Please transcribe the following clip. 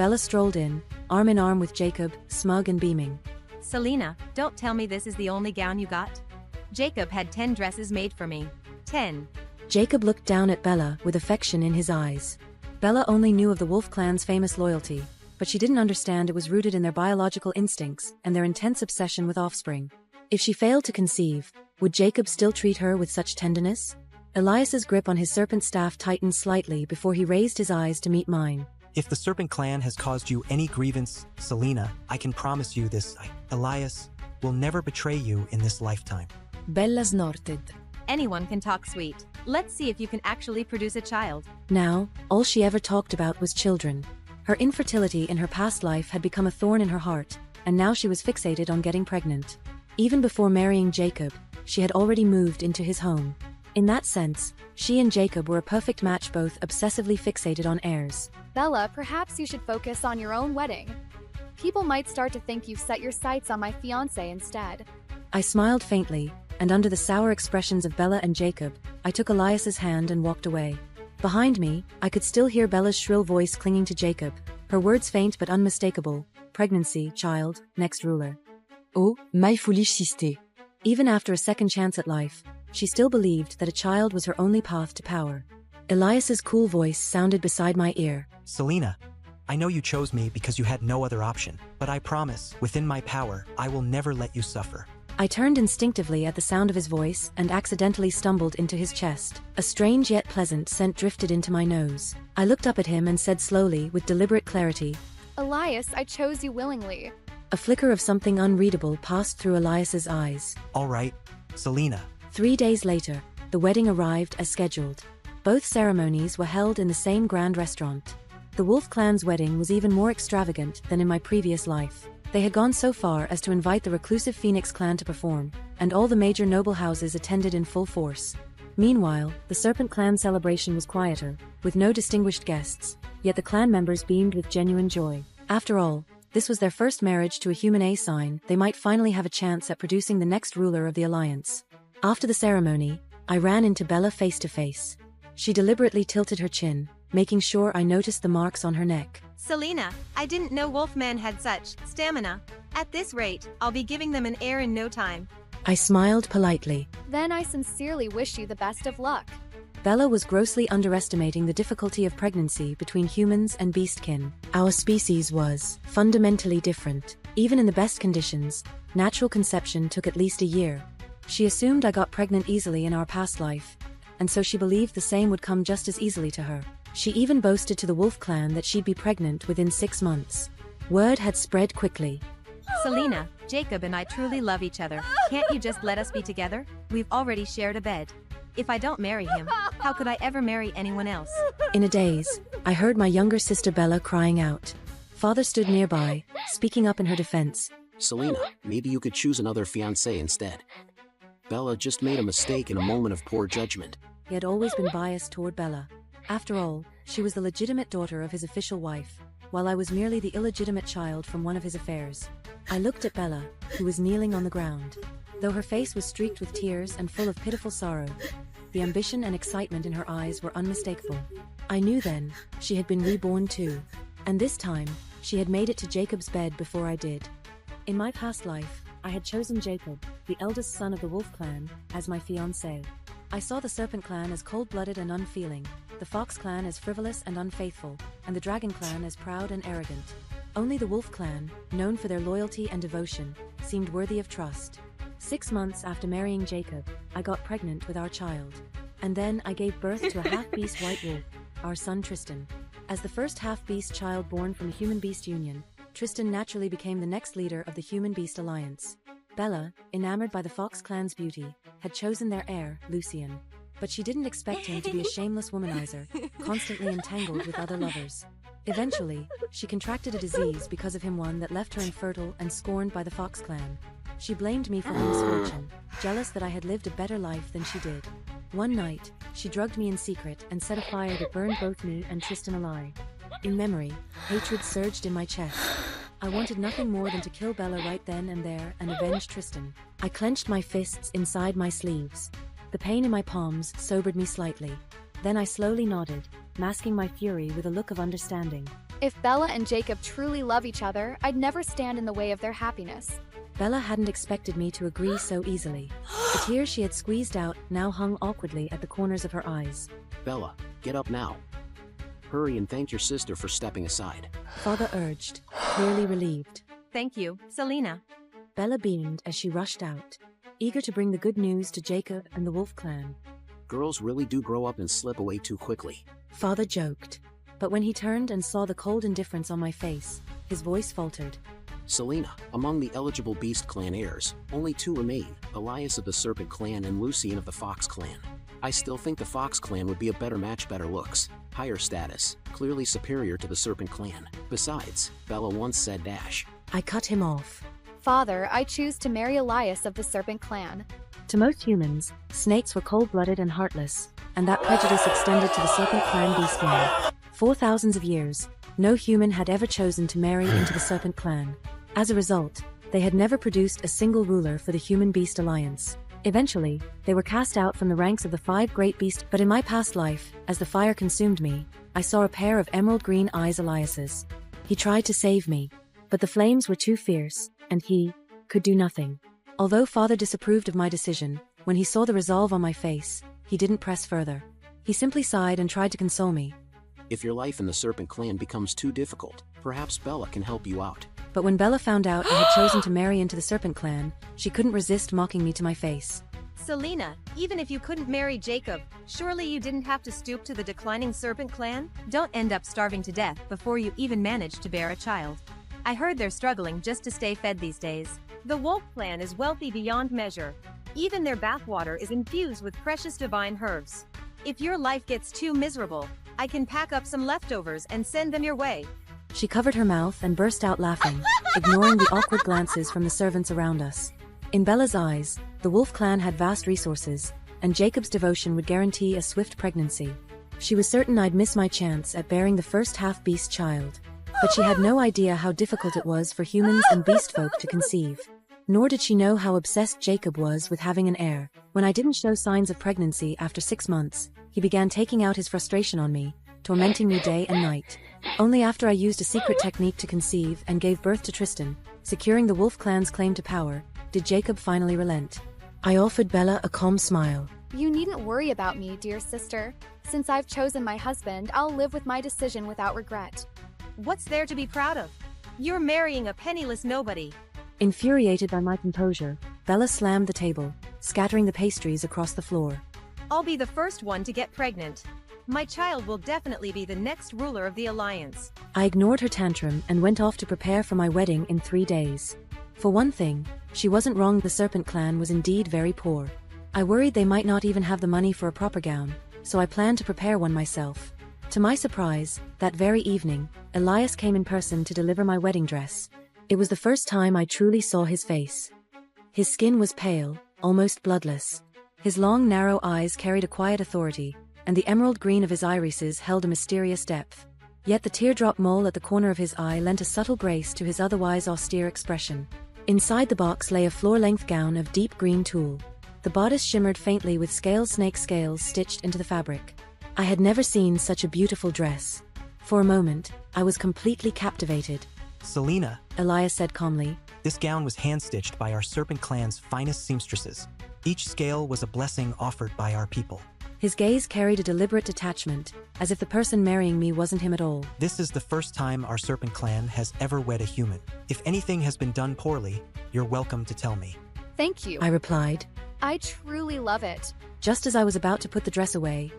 Bella strolled in arm with Jacob, smug and beaming. Selena, don't tell me this is the only gown you got. Jacob had 10 dresses made for me. 10. Jacob looked down at Bella with affection in his eyes. Bella only knew of the Wolf clan's famous loyalty, but she didn't understand it was rooted in their biological instincts and their intense obsession with offspring. If she failed to conceive, would Jacob still treat her with such tenderness? Elias's grip on his serpent staff tightened slightly before he raised his eyes to meet mine. If the Serpent Clan has caused you any grievance, Selena, I can promise you this, Elias, will never betray you in this lifetime. Bella snorted. Anyone can talk sweet. Let's see if you can actually produce a child. Now, all she ever talked about was children. Her infertility in her past life had become a thorn in her heart, and now she was fixated on getting pregnant. Even before marrying Jacob, she had already moved into his home. In that sense, she and Jacob were a perfect match, both obsessively fixated on heirs. Bella, perhaps you should focus on your own wedding. People might start to think you've set your sights on my fiancé instead. I smiled faintly, and under the sour expressions of Bella and Jacob, I took Elias's hand and walked away. Behind me, I could still hear Bella's shrill voice clinging to Jacob, her words faint but unmistakable. Pregnancy, child, next ruler. Oh, my foolish sister. Even after a second chance at life, she still believed that a child was her only path to power. Elias's cool voice sounded beside my ear. Selena, I know you chose me because you had no other option, but I promise, within my power, I will never let you suffer. I turned instinctively at the sound of his voice and accidentally stumbled into his chest. A strange yet pleasant scent drifted into my nose. I looked up at him and said slowly, with deliberate clarity, Elias, I chose you willingly. A flicker of something unreadable passed through Elias's eyes. All right, Selena. 3 days later, the wedding arrived as scheduled. Both ceremonies were held in the same grand restaurant. The Wolf clan's wedding was even more extravagant than in my previous life. They had gone so far as to invite the reclusive Phoenix clan to perform, and all the major noble houses attended in full force. Meanwhile, the Serpent clan celebration was quieter, with no distinguished guests, yet the clan members beamed with genuine joy. After all, this was their first marriage to a human A sign. They might finally have a chance at producing the next ruler of the alliance. After the ceremony, I ran into Bella face to face. She deliberately tilted her chin, making sure I noticed the marks on her neck. Selena, I didn't know Wolfman had such stamina. At this rate, I'll be giving them an heir in no time. I smiled politely. Then I sincerely wish you the best of luck. Bella was grossly underestimating the difficulty of pregnancy between humans and beastkin. Our species was fundamentally different. Even in the best conditions, natural conception took at least a year. She assumed I got pregnant easily in our past life, and so she believed the same would come just as easily to her. She even boasted to the Wolf clan that she'd be pregnant within 6 months. Word had spread quickly. Selena, Jacob and I truly love each other. Can't you just let us be together? We've already shared a bed. If I don't marry him, how could I ever marry anyone else? In a daze, I heard my younger sister Bella crying out. Father stood nearby, speaking up in her defense. Selena, maybe you could choose another fiancé instead. Bella just made a mistake in a moment of poor judgment. He had always been biased toward Bella. After all, she was the legitimate daughter of his official wife, while I was merely the illegitimate child from one of his affairs. I looked at Bella, who was kneeling on the ground. Though her face was streaked with tears and full of pitiful sorrow, the ambition and excitement in her eyes were unmistakable. I knew then, she had been reborn too. And this time, she had made it to Jacob's bed before I did. In my past life, I had chosen Jacob, the eldest son of the Wolf clan, as my fiancé. I saw the Serpent clan as cold-blooded and unfeeling, the Fox clan as frivolous and unfaithful, and the Dragon clan as proud and arrogant. Only the Wolf clan, known for their loyalty and devotion, seemed worthy of trust. 6 months after marrying Jacob, I got pregnant with our child. And then I gave birth to a half-beast white wolf, our son Tristan. As the first half-beast child born from a human-beast union, Tristan naturally became the next leader of the human-beast alliance. Bella, enamored by the Fox clan's beauty, had chosen their heir, Lucien. But she didn't expect him to be a shameless womanizer, constantly entangled with other lovers. Eventually, she contracted a disease because of him, one that left her infertile and scorned by the Fox clan. She blamed me for her misfortune, jealous that I had lived a better life than she did. One night, she drugged me in secret and set a fire that burned both me and Tristan alive. In memory, hatred surged in my chest. I wanted nothing more than to kill Bella right then and there and avenge Tristan. I clenched my fists inside my sleeves. The pain in my palms sobered me slightly. Then I slowly nodded, masking my fury with a look of understanding. If Bella and Jacob truly love each other, I'd never stand in the way of their happiness. Bella hadn't expected me to agree so easily. The tears she had squeezed out now hung awkwardly at the corners of her eyes. Bella, get up now. Hurry and thank your sister for stepping aside. Father urged, clearly relieved. Thank you, Selena. Bella beamed as she rushed out, eager to bring the good news to Jacob and the Wolf clan. Girls really do grow up and slip away too quickly. Father joked, but when he turned and saw the cold indifference on my face, his voice faltered. Selena, among the eligible Beast Clan heirs, only 2 remain, Elias of the Serpent Clan and Lucian of the Fox Clan. I still think the Fox Clan would be a better match, better looks, higher status, clearly superior to the Serpent Clan. Besides, Bella once said dash. I cut him off. Father, I choose to marry Elias of the Serpent Clan. To most humans, snakes were cold-blooded and heartless, and that prejudice extended to the Serpent Clan beastmen. For thousands of years, no human had ever chosen to marry into the Serpent Clan. As a result, they had never produced a single ruler for the Human-Beast Alliance. Eventually, they were cast out from the ranks of the 5 great beasts, but in my past life, as the fire consumed me, I saw a pair of emerald green eyes Eliases. He tried to save me, but the flames were too fierce, and he could do nothing. Although Father disapproved of my decision, when he saw the resolve on my face, he didn't press further. He simply sighed and tried to console me. If your life in the Serpent Clan becomes too difficult, perhaps Bella can help you out. But when Bella found out I had chosen to marry into the Serpent Clan, she couldn't resist mocking me to my face. Selena, even if you couldn't marry Jacob, surely you didn't have to stoop to the declining Serpent Clan? Don't end up starving to death before you even manage to bear a child. I heard they're struggling just to stay fed these days. The Wolf Clan is wealthy beyond measure. Even their bathwater is infused with precious divine herbs. If your life gets too miserable, I can pack up some leftovers and send them your way. She covered her mouth and burst out laughing, ignoring the awkward glances from the servants around us. In Bella's eyes, the Wolf Clan had vast resources, and Jacob's devotion would guarantee a swift pregnancy. She was certain I'd miss my chance at bearing the first half-beast child, but she had no idea how difficult it was for humans and beast folk to conceive. Nor did she know how obsessed Jacob was with having an heir. When I didn't show signs of pregnancy after 6 months, he began taking out his frustration on me, tormenting me day and night. Only after I used a secret technique to conceive and gave birth to Tristan, securing the Wolf Clan's claim to power, did Jacob finally relent. I offered Bella a calm smile. You needn't worry about me, dear sister. Since I've chosen my husband, I'll live with my decision without regret. What's there to be proud of? You're marrying a penniless nobody. Infuriated by my composure, Bella slammed the table, scattering the pastries across the floor. I'll be the first one to get pregnant. My child will definitely be the next ruler of the Alliance. I ignored her tantrum and went off to prepare for my wedding in 3 days. For one thing, she wasn't wrong, the Serpent Clan was indeed very poor. I worried they might not even have the money for a proper gown, so I planned to prepare one myself. To my surprise, that very evening, Elias came in person to deliver my wedding dress. It was the first time I truly saw his face. His skin was pale, almost bloodless. His long, narrow eyes carried a quiet authority, and the emerald green of his irises held a mysterious depth. Yet the teardrop mole at the corner of his eye lent a subtle grace to his otherwise austere expression. Inside the box lay a floor-length gown of deep green tulle. The bodice shimmered faintly with snake scales stitched into the fabric. I had never seen such a beautiful dress. For a moment, I was completely captivated. Selena, Elias said calmly. This gown was hand-stitched by our Serpent Clan's finest seamstresses. Each scale was a blessing offered by our people. His gaze carried a deliberate detachment, as if the person marrying me wasn't him at all. This is the first time our Serpent Clan has ever wed a human. If anything has been done poorly, you're welcome to tell me. Thank you. I replied. I truly love it. Just as I was about to put the dress away,